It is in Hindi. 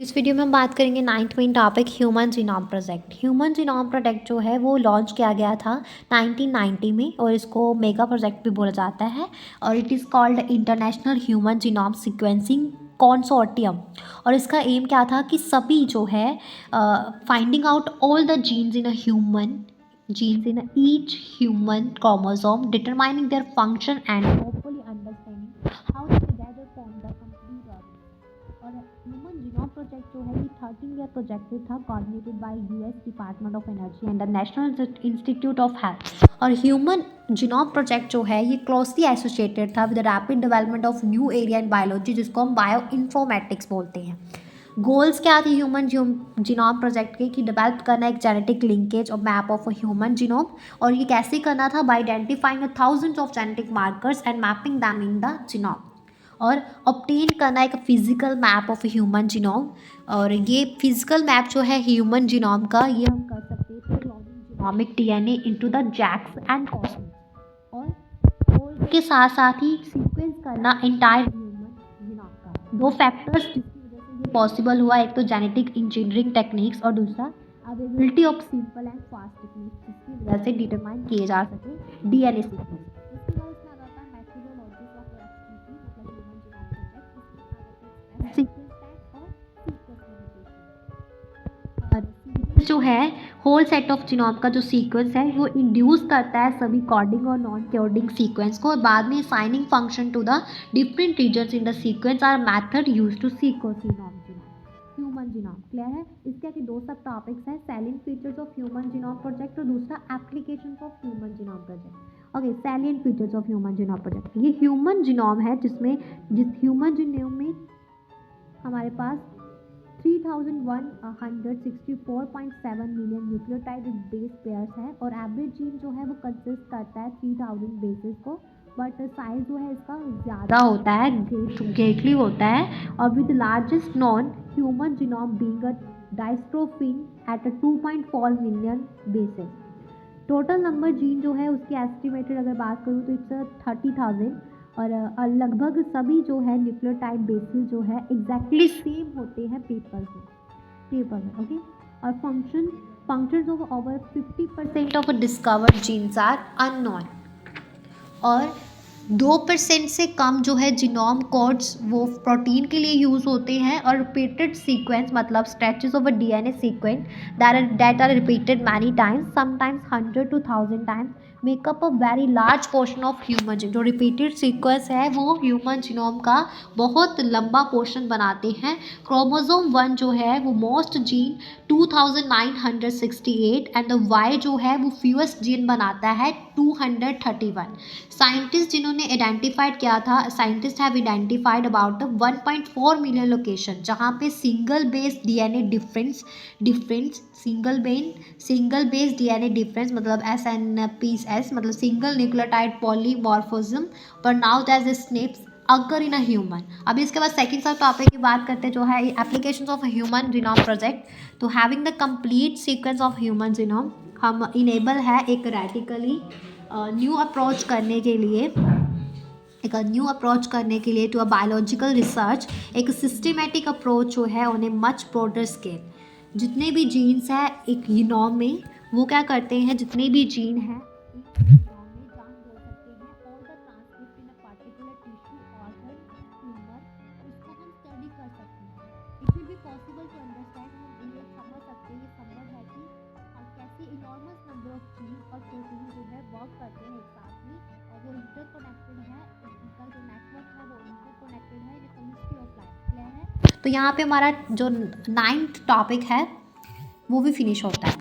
इस वीडियो में हम बात करेंगे 9th main topic human genome project. Human genome project जो है वो लॉन्च किया गया था 1990 में और इसको मेगा प्रोजेक्ट भी बोला जाता है और it is called international human genome sequencing consortium. और इसका एम क्या था कि सभी जो है finding out all the genes in a human genes in each human chromosome, determining their function and hopefully understanding how they together form the complete organism। और ह्यूमन जीनोम प्रोजेक्ट जो है ये 13 ईयर प्रोजेक्ट था, coordinated by US department of energy and the national institute of health. और ह्यूमन जीनोम प्रोजेक्ट जो है ये क्लोजली एसोसिएटेड था with the rapid development of new area in biology, जिसको हम बायो इन्फॉर्मेटिक्स बोलते हैं। गोल्स क्या थी ह्यूमन जीनोम प्रोजेक्ट के कि डेवलप करना एक जेनेटिक लिंकेज और map of a human genome. और ये कैसे करना था? Bye identifying thousands of genetic markers and mapping them in the genome. और ऑब्टेन करना एक physical map of human genome. और ये फिजिकल मैप जो है ह्यूमन जीनोम का ये हम कर सकते थे genomic DNA into the jacks and cosmic. और गोल्स के साथ साथ ही सीक्वेंस करना एंटायर ह्यूमन जीनोम का। दो फैक्टर्स पॉसिबल हुआ, एक तो जेनेटिक इंजीनियरिंग टेक्निक्स और दूसरा availability of simple and fast techniques, जिसकी वजह से डिटरमाइन किए जा सके डीएनए सीक्वेंस। इसके बाद इसमें आ जाता है मेथोडोलॉजी ऑफ एफसीटी, मतलब ह्यूमन जीनोम प्रोजेक्ट। इसमें आ जाता है सीक्वेंस टाइप और सीक्वेंस लिमिटेशन। और सीक्वेंस जो है होल सेट ऑफ जीनोम का जो सीक्वेंस है वो इंड्यूस करता है सभी कोडिंग और नॉन कोडिंग सीक्वेंस को, और बाद में signing function to the different regions in the sequence are method used to sequence human genome. Clear है? इसके आगे दो सब टॉपिक्स हैं, salient features of human genome project और दूसरा applications of human genome project. Okay, salient features of human genome project. ये ह्यूमन जीनोम है जिस ह्यूमन जीनोम में हमारे पास 3164.7 मिलियन न्यूक्लियोटाइड बेस पेयर्स है और एवरेज जीन जो है वो कंसिस्ट करता है 3000 बेसिस को, बट साइज जो है इसका ज़्यादा होता है, ग्रेटली होता है। और with largest non human genome being a dystrophin at a 2.4 million basis. Total number gene जो है उसकी एस्टिमेटेड अगर बात करूँ तो इट्स 30,000। और लगभग सभी जो है न्यूक्लियोटाइड बेसिस जो है एग्जैक्टली सेम होते हैं पेपर में। ओके, और functions of over 50% of discovered genes are unknown. और 2% से कम जो है जीनोम कोड्स वो प्रोटीन के लिए यूज़ होते हैं। और रिपीटेड सीक्वेंस मतलब stretches of a DNA sequence that are repeated many times, sometimes 100 to 1000 times, make up a very large portion of human gene. जो रिपीटेड सीक्वेंस है वो ह्यूमन जीनोम का बहुत लंबा पोर्शन बनाते हैं। क्रोमोसोम 1 जो है वो most gene 2968 and the Y जो है वो फ्यूएस्ट जीन बनाता है 231। साइंटिस्ट जिन्होंने आइडेंटिफाइड किया था, scientist have identified about 1.4 million location जहाँ पे single base DNA difference single base DNA difference मतलब SNPs मतलब सिंगल न्यूक्लियोटाइड पॉलीमॉर्फिज्म पर नाउ दैट स्नेप्स अगर इन अ ह्यूमन। अभी इसके बाद सेकंड सब टॉपिक की बात करते हैं जो है applications of human genome project. तो having the complete sequence of human genome हम इनेबल है एक रेडिकली न्यू अप्रोच करने के लिए टू अ बायोलॉजिकल रिसर्च, एक सिस्टमेटिक अप्रोच जो है on a much broader scale. जितने भी जीन्स हैं एक जीनोम में वो क्या करते हैं, जितने भी जीन हैं इनॉर्मस नंबर ऑफ जीन और प्रोटीन जो है वर्क करते हैं एक साथ में, और वो इंटरकनेक्टेड है, उनका जो नेटवर्क है वो इंटरकनेक्टेड है, ये केमिस्ट्री ऑफ लाइफ। क्लियर है? तो यहाँ पे हमारा जो 9th टॉपिक है वो भी फिनिश होता है।